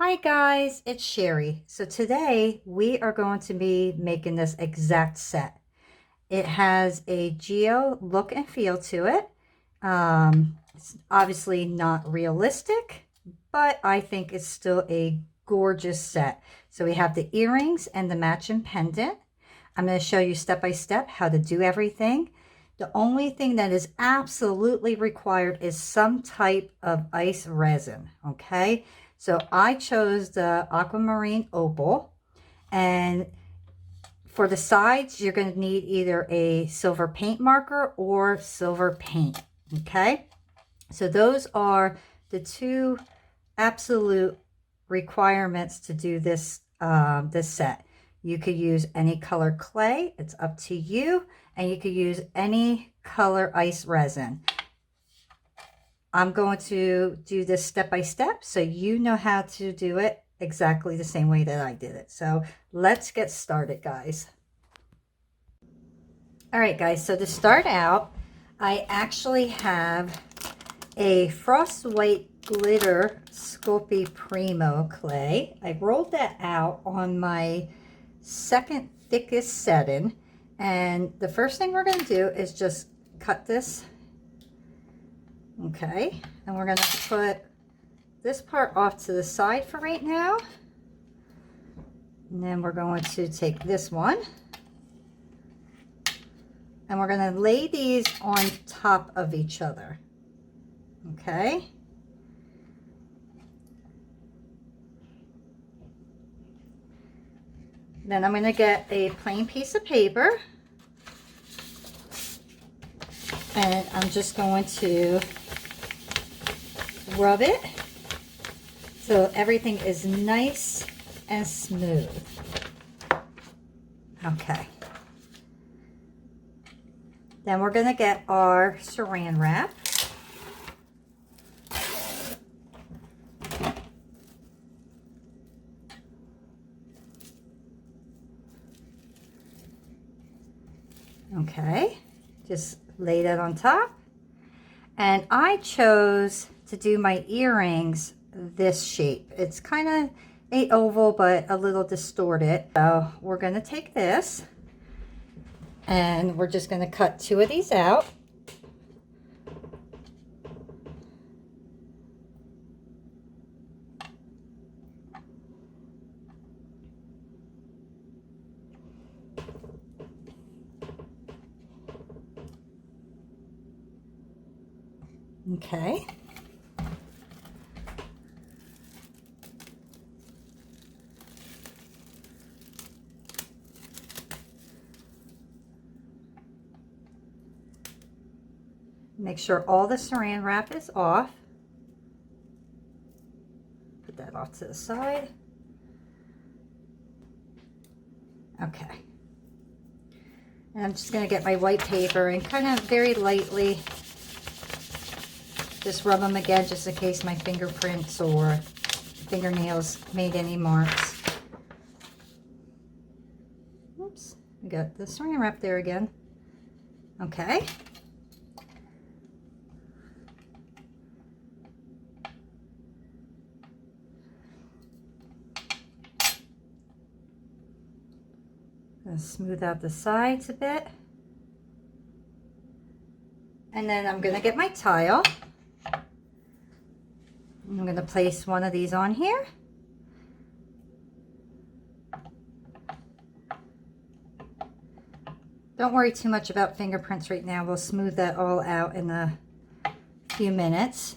Hi guys, it's Sherry. So today we are going to be making this exact set. It has a geo look and feel to it. It's obviously not realistic, but I think it's still a gorgeous set. So we have the earrings and the matching pendant. I'm going to show you step by step how to do everything. The only thing that is absolutely required is some type of ice resin, okay? So I chose the aquamarine opal, and for the sides, you're going to need either a silver paint marker or silver paint, okay? So those are the two absolute requirements to do this, this set. You could use any color clay, it's up to you, and you could use any color ice resin. I'm going to do this step by step so you know how to do it exactly the same way that I did it. So let's get started, guys. All right, guys, so to start out, I actually have a Frost White Glitter Sculpey Primo clay. I rolled that out on my second thickest setting, and the first thing we're going to do is just cut this. Okay, and we're going to put this part off to the side for right now, and then we're going to take this one and we're going to lay these on top of each other. Okay, then I'm going to get a plain piece of paper, and I'm just going to rub it so everything is nice and smooth. Okay. Then we're going to get our saran wrap. Okay, just lay that on top. And I chose to do my earrings this shape. It's kind of a oval, but a little distorted. So we're going to take this and we're just going to cut two of these out. Okay. Make sure all the saran wrap is off. Put that off to the side. Okay. And I'm just going to get my white paper and kind of very lightly just rub them again, just in case my fingerprints or fingernails made any marks. Oops, I got the saran wrap there again. Okay. Gonna smooth out the sides a bit. And then I'm gonna get my tile. I'm gonna place one of these on here. Don't worry too much about fingerprints right now. We'll smooth that all out in a few minutes.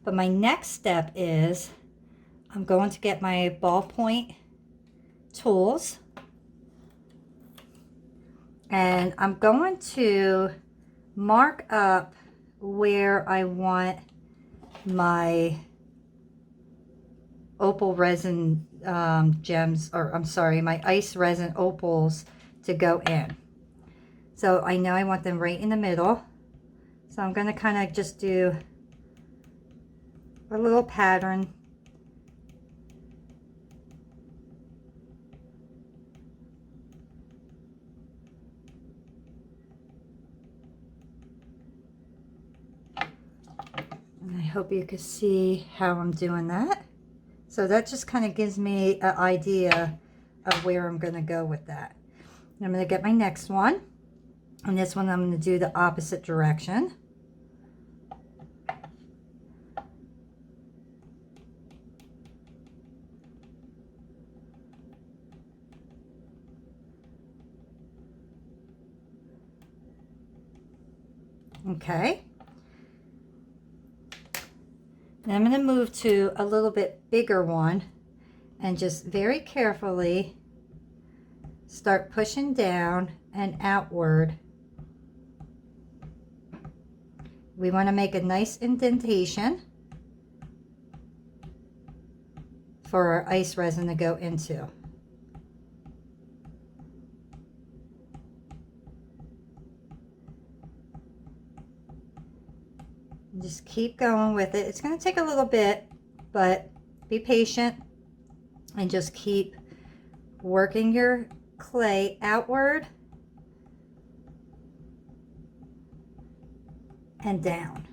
But my next step is I'm going to get my ballpoint tools, and I'm going to mark up where I want my opal resin gems, or I'm sorry, my ice resin opals to go in. So I know I want them right in the middle. So I'm going to kind of just do a little pattern. And I hope you can see how I'm doing that. So that just kind of gives me an idea of where I'm going to go with that. I'm going to get my next one. And this one I'm going to do the opposite direction. Okay. Now I'm going to move to a little bit bigger one and just very carefully start pushing down and outward. We want to make a nice indentation for our ice resin to go into. Just keep going with it. It's going to take a little bit, but be patient and just keep working your clay outward and down.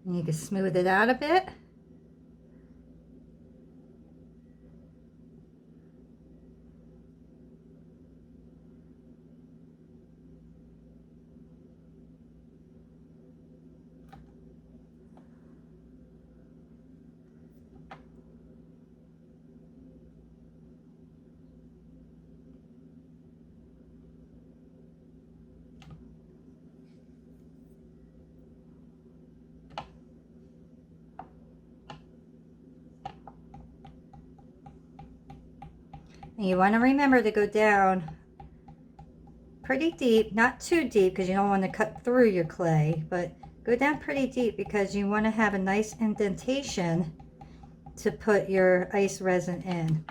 And you can smooth it out a bit. And you want to remember to go down pretty deep, not too deep because you don't want to cut through your clay, but go down pretty deep because you want to have a nice indentation to put your ice resin in.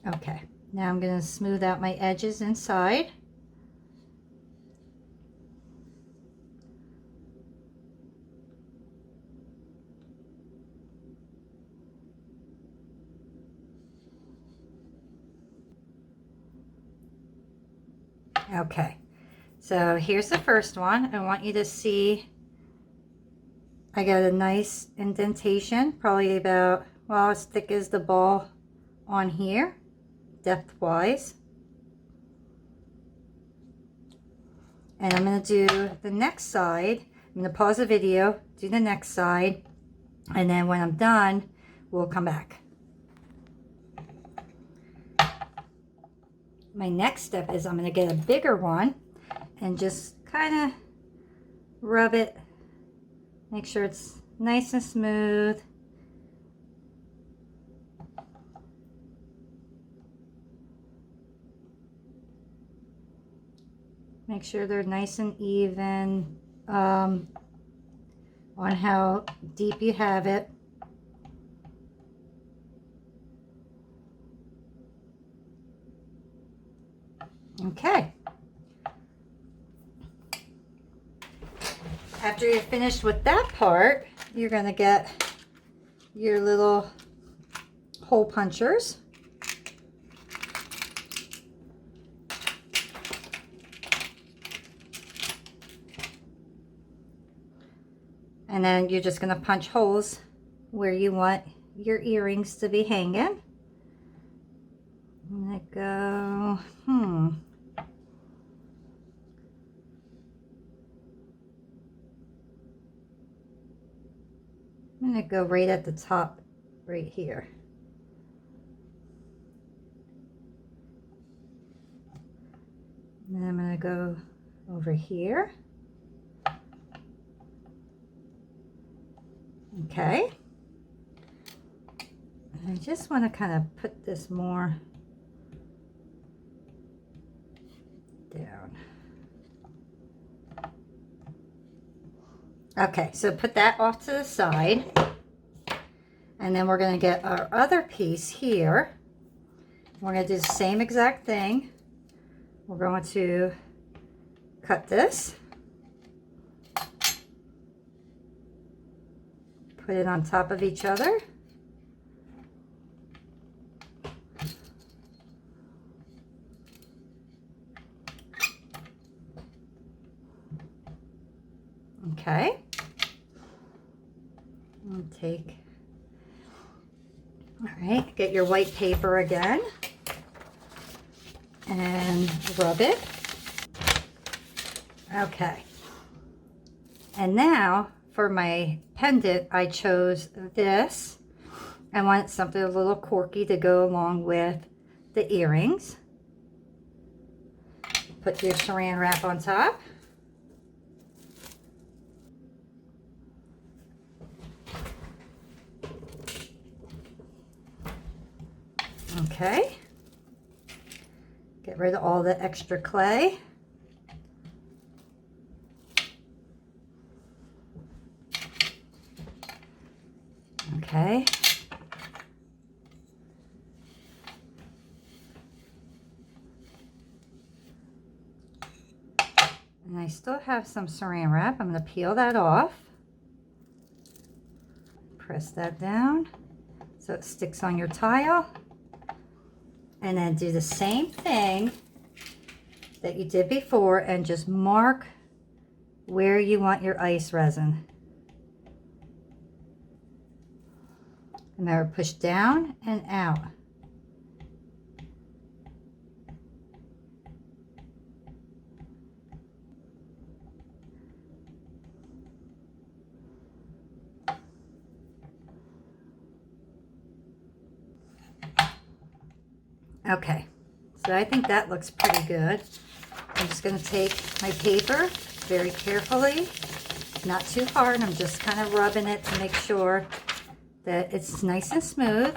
Okay, now I'm going to smooth out my edges inside. Okay, so here's the first one. I want you to see I got a nice indentation, probably about, well, as thick as the ball on here, depth-wise. And I'm going to do the next side. I'm going to pause the video, do the next side, and then when I'm done, we'll come back. My next step is I'm going to get a bigger one and just kind of rub it, make sure it's nice and smooth. Make sure they're nice and even on how deep you have it. Okay. After you're finished with that part, you're going to get your little hole punchers. And then you're just going to punch holes where you want your earrings to be hanging. I'm going to go, I'm going to go right at the top, right here. And then I'm going to go over here. Okay. And I just want to kind of put this more down. Okay, so put that off to the side. And then we're going to get our other piece here. We're going to do the same exact thing. We're going to cut this, put it on top of each other. Okay. And take, all right, get your white paper again and rub it. Okay. And now for my pendant, I chose this. I wanted something a little quirky to go along with the earrings. Put your saran wrap on top. Okay. Get rid of all the extra clay. Okay. And I still have some saran wrap. I'm going to peel that off. Press that down so it sticks on your tile. And then do the same thing that you did before and just mark where you want your ice resin. And now push down and out. Okay, so I think that looks pretty good. I'm just going to take my paper very carefully, not too hard. I'm just kind of rubbing it to make sure that it's nice and smooth.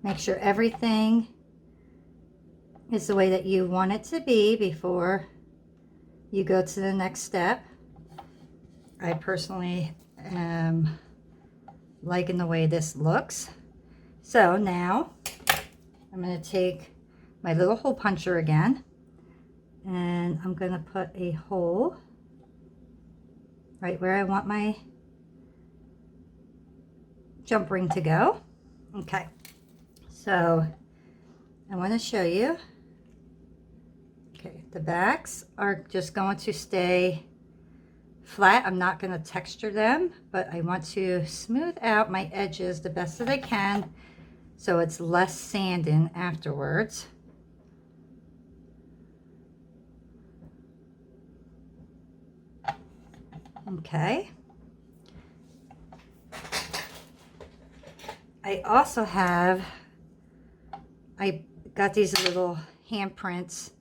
Make sure everything is the way that you want it to be before you go to the next step. I personally am liking the way this looks. So now I'm going to take my little hole puncher again, and I'm going to put a hole right where I want my jump ring to go. Okay, so I want to show you. Okay, the backs are just going to stay flat. I'm not going to texture them, but I want to smooth out my edges the best that I can so it's less sanding afterwards. Okay. I also have, I got these little handprints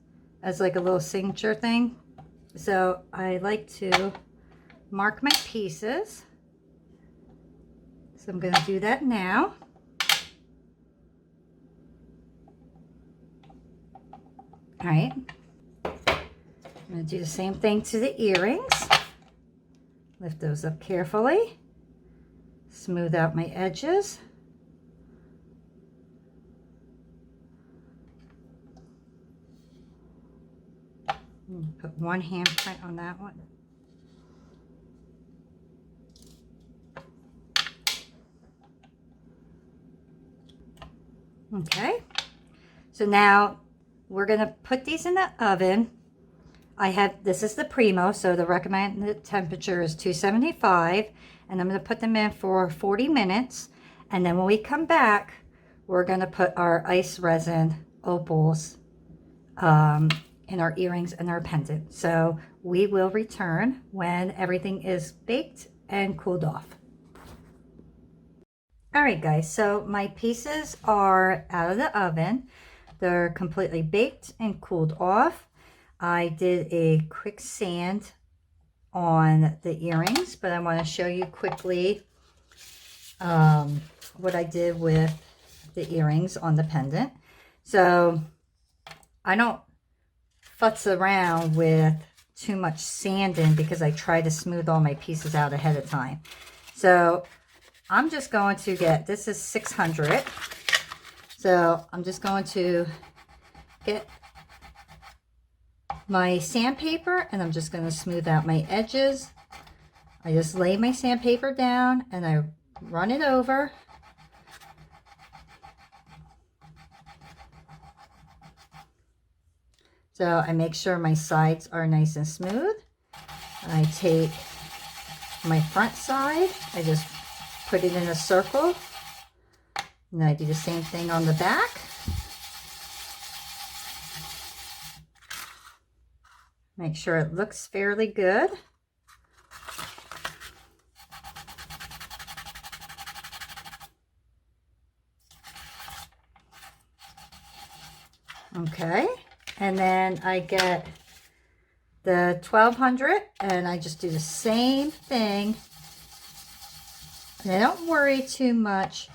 as like a little signature thing. So I like to mark my pieces. So I'm going to do that now. All right. I'm going to do the same thing to the earrings. Lift those up carefully. Smooth out my edges. Put one handprint on that one. Okay, so now we're going to put these in the oven. This is the Primo, so the recommended temperature is 275, and I'm going to put them in for 40 minutes. And then when we come back, we're going to put our ice resin opals in our earrings and our pendant. So we will return when everything is baked and cooled off. All right, guys, so my pieces are out of the oven. They're completely baked and cooled off. I did a quick sand on the earrings, but I want to show you quickly what I did with the earrings on the pendant. So I don't futz around with too much sanding because I try to smooth all my pieces out ahead of time. So I'm just going to get, this is 600. So I'm just going to get my sandpaper and I'm just going to smooth out my edges. I just lay my sandpaper down and I run it over. So I make sure my sides are nice and smooth. I take my front side, I just put it in a circle, and I do the same thing on the back. Make sure it looks fairly good. Okay, and then I get the 1200 and I just do the same thing. And I don't worry too much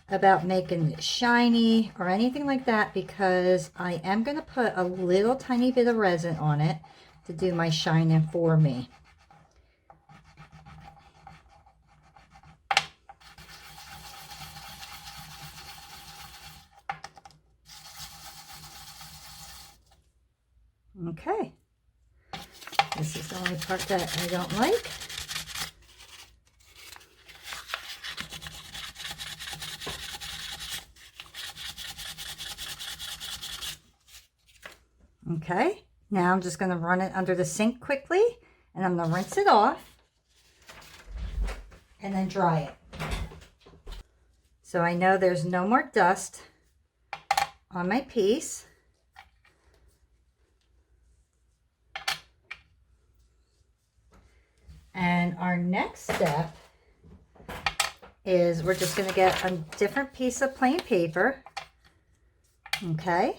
about making it shiny or anything like that because I am going to put a little tiny bit of resin on it to do my shining for me. Okay, this is the only part that I don't like. Okay, now I'm just going to run it under the sink quickly and I'm going to rinse it off and then dry it. So I know there's no more dust on my piece. And our next step is we're just going to get a different piece of plain paper. Okay.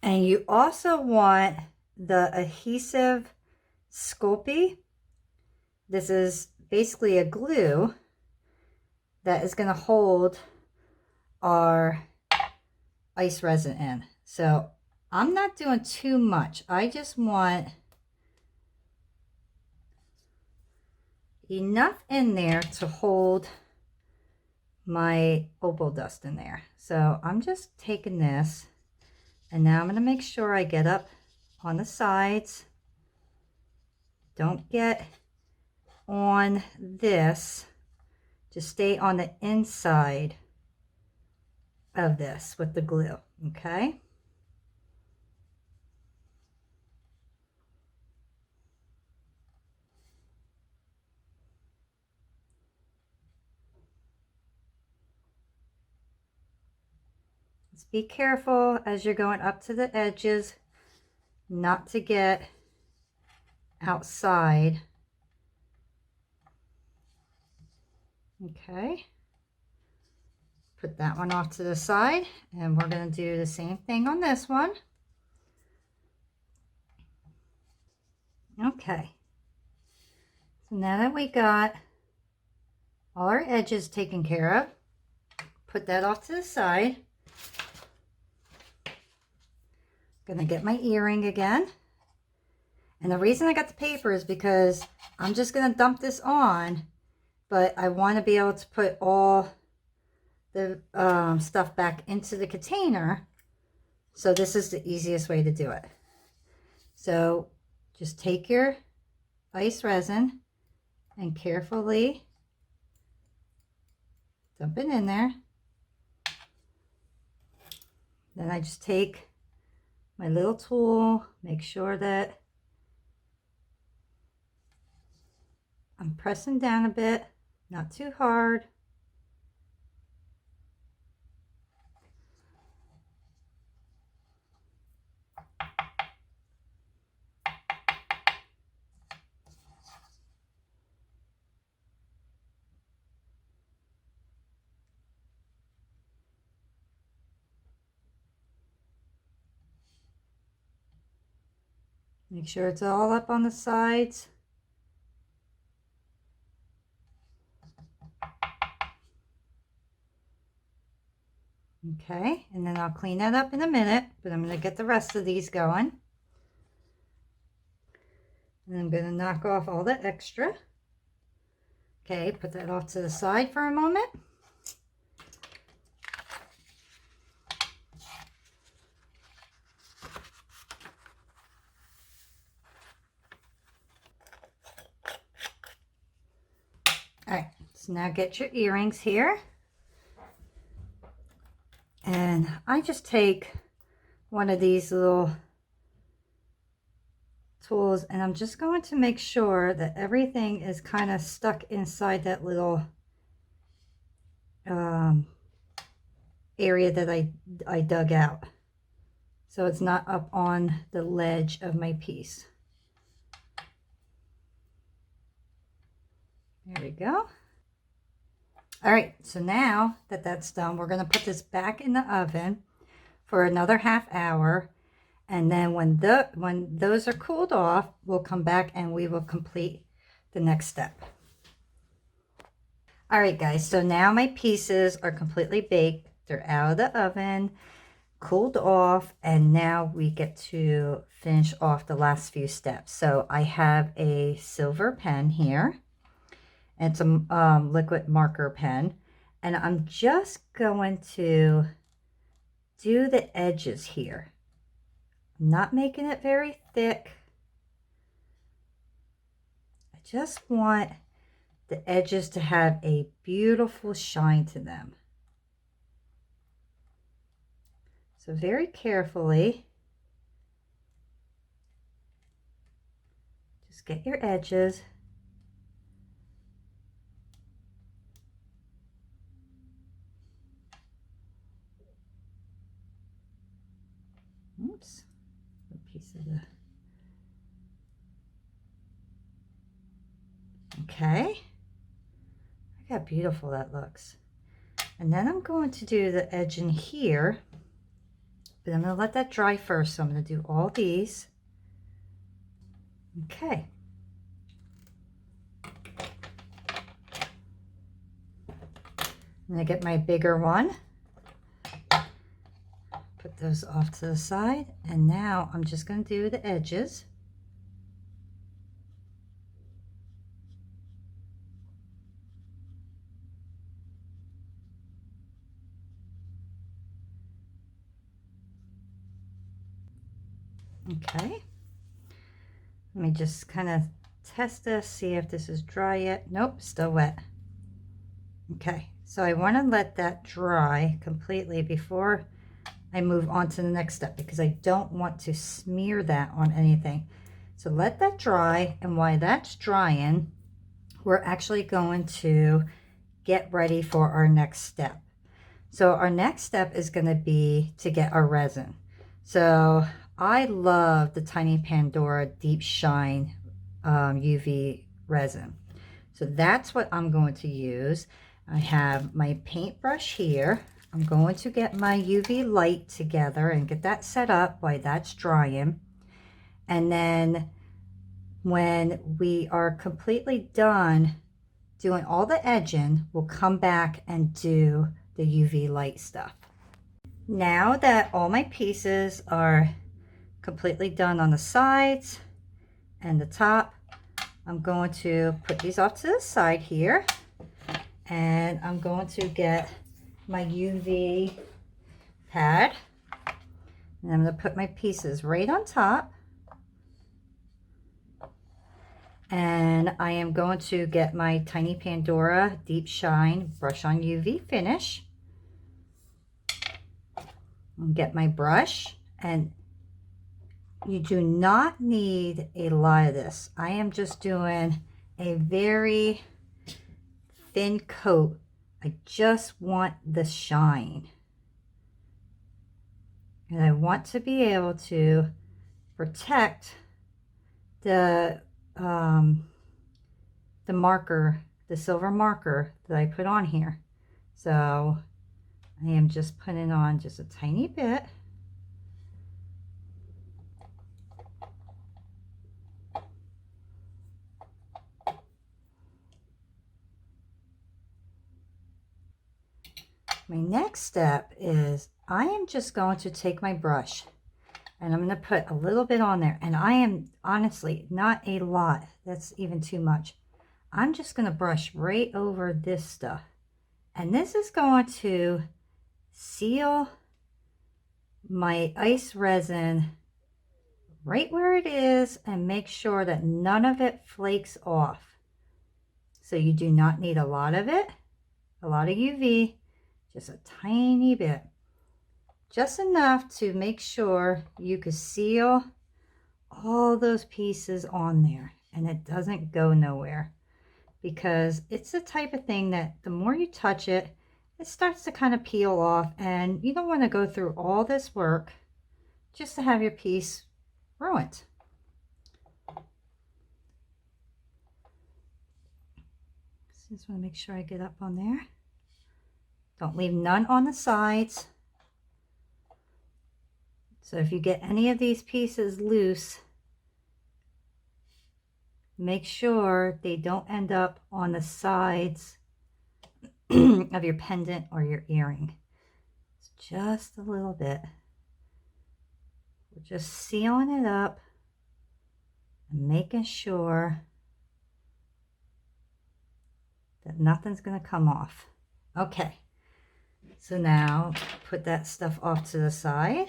And you also want the adhesive Sculpey. This is basically a glue that is going to hold our ice resin in. So I'm not doing too much. I just want enough in there to hold my opal dust in there. So I'm just taking this and now I'm going to make sure I get up on the sides. Don't get on this. Just stay on the inside of this with the glue, okay? Just be careful as you're going up to the edges not to get outside. Okay. Put that one off to the side and we're going to do the same thing on this one. Okay. So now that we got all our edges taken care of, put that off to the side. Gonna get my earring again. And the reason I got the paper is because I'm just gonna dump this on, but I want to be able to put all the stuff back into the container. So this is the easiest way to do it. So just take your ice resin and carefully dump it in there. Then I just take my little tool, make sure that I'm pressing down a bit, not too hard. Make sure it's all up on the sides. Okay, and then I'll clean that up in a minute, but I'm going to get the rest of these going. And I'm going to knock off all the extra. Okay, put that off to the side for a moment. All right, so now get your earrings here. And I just take one of these little tools and I'm just going to make sure that everything is kind of stuck inside that little area that I dug out. So it's not up on the ledge of my piece. There we go. All right, so now that that's done, we're going to put this back in the oven for another ½ hour. And then when those are cooled off, we'll come back and we will complete the next step. All right, guys, so now my pieces are completely baked. They're out of the oven, cooled off, and now we get to finish off the last few steps. So I have a silver pen here. It's a liquid marker pen, and I'm just going to do the edges here. I'm not making it very thick. I just want the edges to have a beautiful shine to them. So very carefully, just get your edges. Oops, a piece of the... Okay, look how beautiful that looks. And then I'm going to do the edge in here, but I'm going to let that dry first. So I'm going to do all these. Okay. I'm going to get my bigger one. Put those off to the side. And now I'm just going to do the edges. Okay. Let me just kind of test this, see if this is dry yet. Nope, still wet. Okay, so I want to let that dry completely before I move on to the next step, because I don't want to smear that on anything. So let that dry, and while that's drying, we're actually going to get ready for our next step. So our next step is going to be to get our resin. So I love the Tiny Pandora Deep Shine UV resin. So that's what I'm going to use. I have my paintbrush here. I'm going to get my UV light together and get that set up while that's drying. And then when we are completely done doing all the edging, we'll come back and do the UV light stuff. Now that all my pieces are completely done on the sides and the top, I'm going to put these off to the side here, and I'm going to get my UV pad, and I'm going to put my pieces right on top, and I am going to get my Tiny Pandora Deep Shine Brush on UV Finish and get my brush. And you do not need a lot of this. I am just doing a very thin coat. I just want the shine. And I want to be able to protect the marker, the silver marker that I put on here. So I am just putting on just a tiny bit. My next step is I am just going to take my brush and I'm going to put a little bit on there. And I am honestly not a lot. That's even too much. I'm just going to brush right over this stuff. And this is going to seal my ice resin right where it is and make sure that none of it flakes off. So you do not need a lot of it, a lot of UV, just a tiny bit. Just enough to make sure you can seal all those pieces on there and it doesn't go nowhere, because it's the type of thing that the more you touch it, it starts to kind of peel off, and you don't want to go through all this work just to have your piece ruined. Just want to make sure I get up on there. Don't leave none on the sides. So if you get any of these pieces loose, make sure they don't end up on the sides of your pendant or your earring. It's just a little bit. We're just sealing it up and making sure that nothing's going to come off. Okay, so now put that stuff off to the side.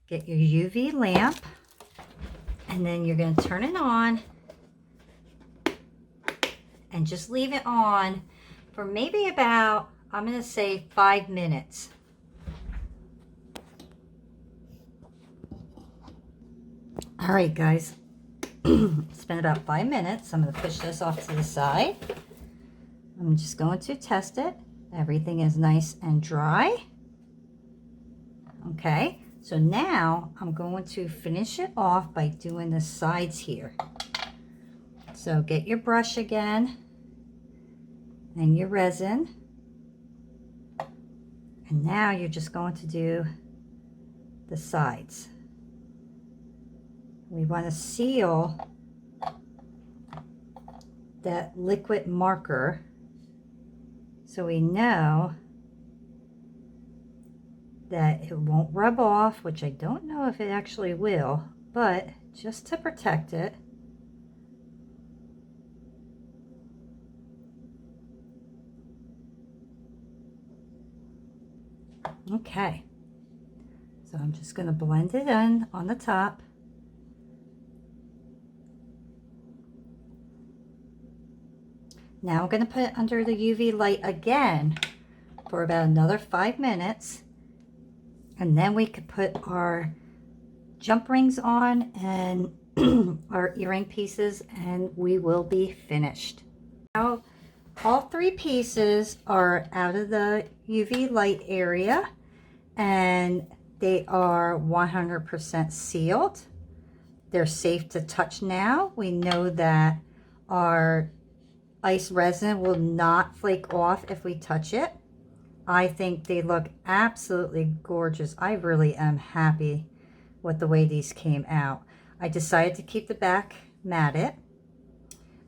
Get your UV lamp, and then you're going to turn it on and just leave it on for maybe about, I'm going to say 5 minutes. All right, guys, it's been about 5 minutes. I'm going to push this off to the side. I'm just going to test it. Everything is nice and dry. Okay, so now I'm going to finish it off by doing the sides here. So get your brush again and your resin. And now you're just going to do the sides. We want to seal that liquid marker so we know that it won't rub off, which I don't know if it actually will, but just to protect it. Okay, so I'm just going to blend it in on the top. Now I'm going to put it under the UV light again for about another 5 minutes. And then we could put our jump rings on and our earring pieces, and we will be finished. Now, all 3 pieces are out of the UV light area, and they are 100% sealed. They're safe to touch now. We know that our ice resin will not flake off if we touch it. I think they look absolutely gorgeous. I really am happy with the way these came out. I decided to keep the back matted.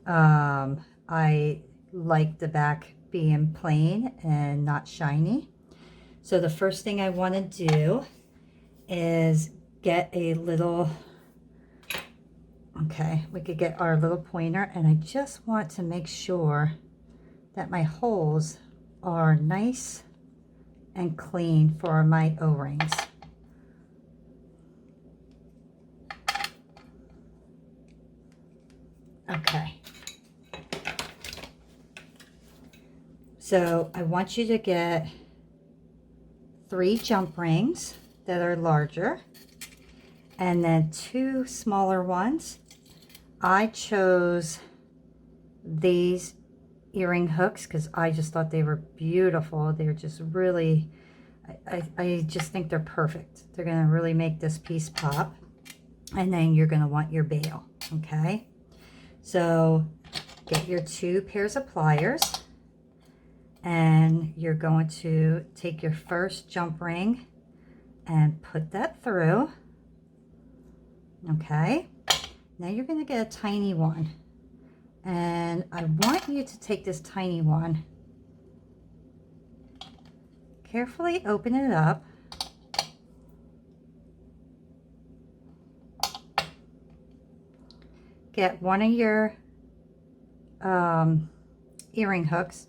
I like the back being plain and not shiny. So the first thing I want to do is get a little, okay, we could get our little pointer, and I just want to make sure that my holes are nice and clean for my O-rings. Okay. So I want you to get 3 jump rings that are larger and then 2 smaller ones. I chose these earring hooks because I just thought they were beautiful. They're just really, I just think they're perfect. They're going to really make this piece pop. And then you're going to want your bail. Okay, so get your 2 pairs of pliers, and you're going to take your first jump ring and put that through. Okay, now you're going to get a tiny one. And I want you to take this tiny one carefully open it up. Get one of your earring hooks.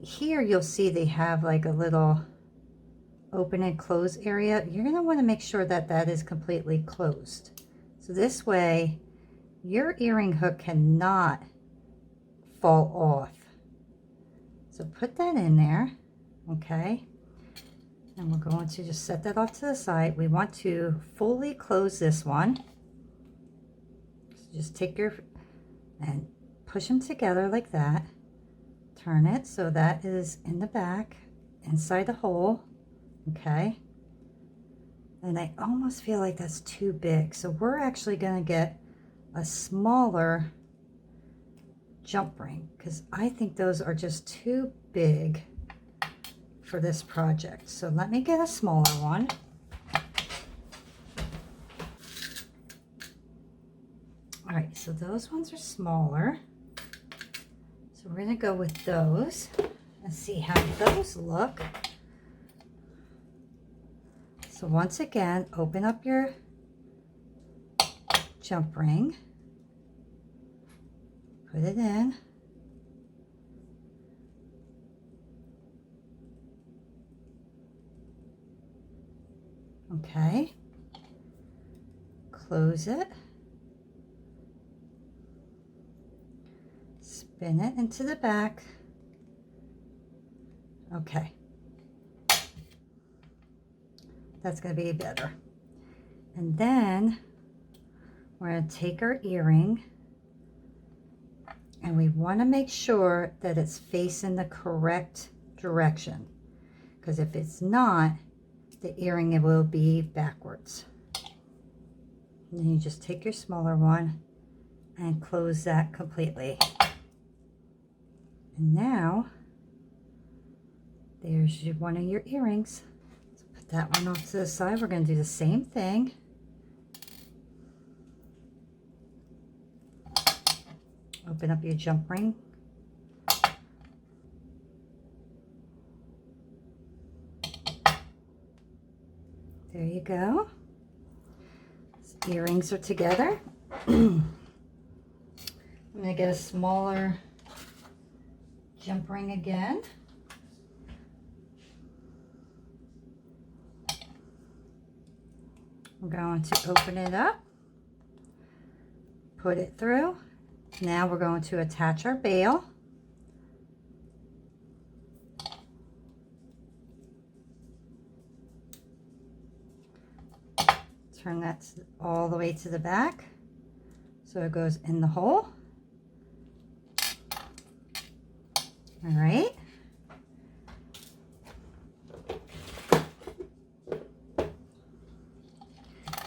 Here you'll see they have like a little open and close area. You're going to want to make sure that that is completely closed. So this way your earring hook cannot fall off. So put that in there, okay? And we're going to just set that off to the side. We want to fully close this one. So just take your and push them together like that. Turn it so that is in the back, inside the hole, okay? And I almost feel like that's too big. So we're actually going to get a smaller jump ring because I think those are just too big for this project. So let me get a smaller one. All right, so those ones are smaller. So we're going to go with those and see how those look. So once again, open up your jump ring, put it in, okay, close it, spin it into the back, okay. That's going to be better. And then we're going to take our earring and we want to make sure that it's facing the correct direction, because if it's not, the earring will be backwards. And then you just take your smaller one and close that completely. And now there's one of your earrings. That one off to the side. We're going to do the same thing. Open up your jump ring. There you go. These earrings are together. I'm going to get a smaller jump ring again. I'm going to open it up, put it through. Now we're going to attach our bail. Turn that all the way to the back so it goes in the hole. All right.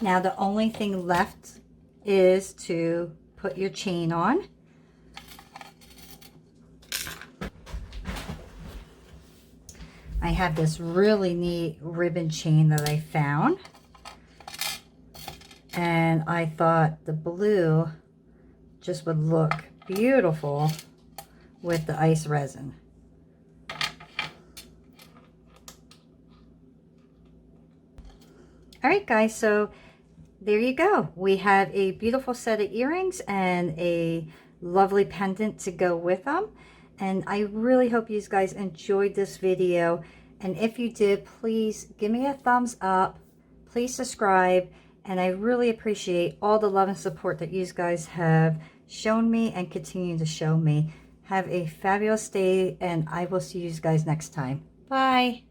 Now the only thing left is to put your chain on. I have this really neat ribbon chain that I found, and I thought the blue just would look beautiful with the ice resin. All right, guys, so there you go. We have a beautiful set of earrings and a lovely pendant to go with them. And I really hope you guys enjoyed this video. And if you did, please give me a thumbs up. Please subscribe. And I really appreciate all the love and support that you guys have shown me and continue to show me. Have a fabulous day, and I will see you guys next time. Bye.